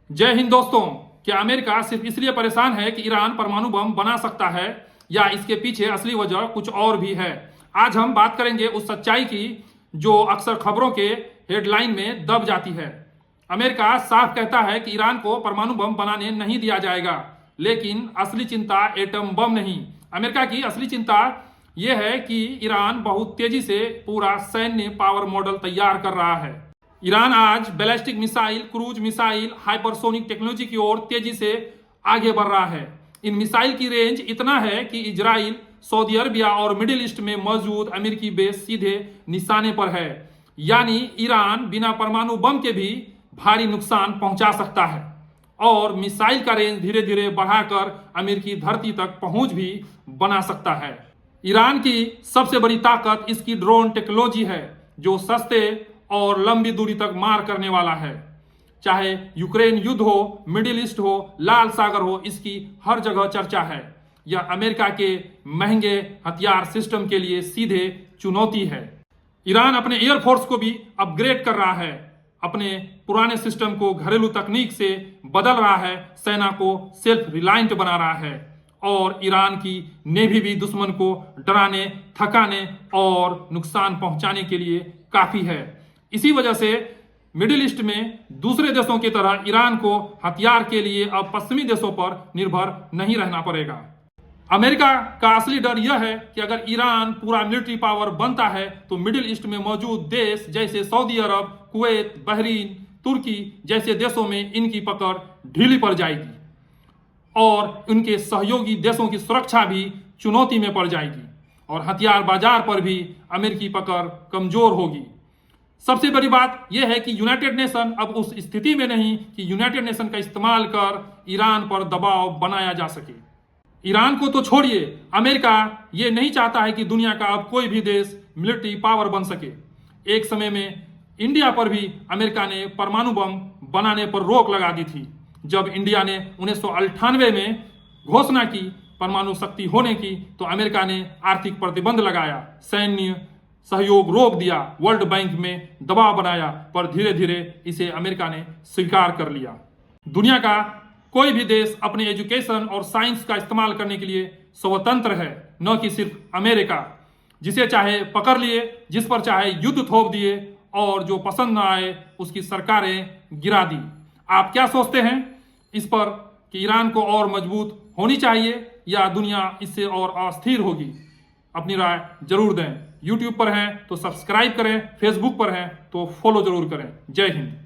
जय हिंद दोस्तों। क्या अमेरिका सिर्फ इसलिए परेशान है कि ईरान परमाणु बम बना सकता है या इसके पीछे असली वजह कुछ और भी है? आज हम बात करेंगे उस सच्चाई की जो अक्सर खबरों के हेडलाइन में दब जाती है। अमेरिका साफ कहता है कि ईरान को परमाणु बम बनाने नहीं दिया जाएगा, लेकिन असली चिंता एटम बम नहीं। अमेरिका की असली चिंता यह है कि ईरान बहुत तेजी से पूरा सैन्य पावर मॉडल तैयार कर रहा है। ईरान आज ballistic missile, cruise missile, hypersonic technology की ओर तेजी से आगे बढ़ रहा है। इन मिसाइल की रेंज इतना है कि इजराइल, सऊदी अरबिया और मिडिल ईस्ट में मौजूद अमेरिकी बेस सीधे निशाने पर है। यानी ईरान बिना परमाणु बम के भी भारी नुकसान पहुंचा सकता है और मिसाइल का रेंज धीरे धीरे बढ़ाकर अमेरिकी धरती तक पहुंच भी बना सकता है। ईरान की सबसे बड़ी ताकत इसकी ड्रोन टेक्नोलॉजी है, जो सस्ते और लंबी दूरी तक मार करने वाला है। चाहे यूक्रेन युद्ध हो, मिडिल ईस्ट हो, लाल सागर हो, इसकी हर जगह चर्चा है। यह अमेरिका के महंगे हथियार सिस्टम के लिए सीधे चुनौती है। ईरान अपने एयरफोर्स को भी अपग्रेड कर रहा है, अपने पुराने सिस्टम को घरेलू तकनीक से बदल रहा है, सेना को सेल्फ रिलायंट बना रहा है और ईरान की नेवी भी दुश्मन को डराने, थकाने और नुकसान पहुंचाने के लिए काफी है। इसी वजह से मिडिल ईस्ट में दूसरे देशों की तरह ईरान को हथियार के लिए अब पश्चिमी देशों पर निर्भर नहीं रहना पड़ेगा। अमेरिका का असली डर यह है कि अगर ईरान पूरा मिलिट्री पावर बनता है तो मिडिल ईस्ट में मौजूद देश जैसे सऊदी अरब, कुवैत, बहरीन, तुर्की जैसे देशों में इनकी पकड़ ढीली पड़ जाएगी और उनके सहयोगी देशों की सुरक्षा भी चुनौती में पड़ जाएगी और हथियार बाजार पर भी अमेरिकी पकड़ कमजोर होगी। सबसे बड़ी बात यह है कि यूनाइटेड नेशन अब उस स्थिति में नहीं कि यूनाइटेड नेशन का इस्तेमाल कर ईरान पर दबाव बनाया जा सके। ईरान को तो छोड़िए, अमेरिका ये नहीं चाहता है कि दुनिया का अब कोई भी देश मिलिट्री पावर बन सके। एक समय में इंडिया पर भी अमेरिका ने परमाणु बम बनाने पर रोक लगा दी थी। जब इंडिया ने 1998 में घोषणा की परमाणु शक्ति होने की, तो अमेरिका ने आर्थिक प्रतिबंध लगाया, सैन्य सहयोग रोक दिया, वर्ल्ड बैंक में दबाव बनाया, पर धीरे धीरे इसे अमेरिका ने स्वीकार कर लिया। दुनिया का कोई भी देश अपने एजुकेशन और साइंस का इस्तेमाल करने के लिए स्वतंत्र है, न कि सिर्फ अमेरिका। जिसे चाहे पकड़ लिए, जिस पर चाहे युद्ध थोप दिए और जो पसंद न आए उसकी सरकारें गिरा दी। आप क्या सोचते हैं इस पर कि ईरान को और मजबूत होनी चाहिए या दुनिया इससे और अस्थिर होगी? अपनी राय जरूर दें। यूट्यूब पर हैं तो सब्सक्राइब करें, फेसबुक पर हैं तो फॉलो जरूर करें। जय हिंद।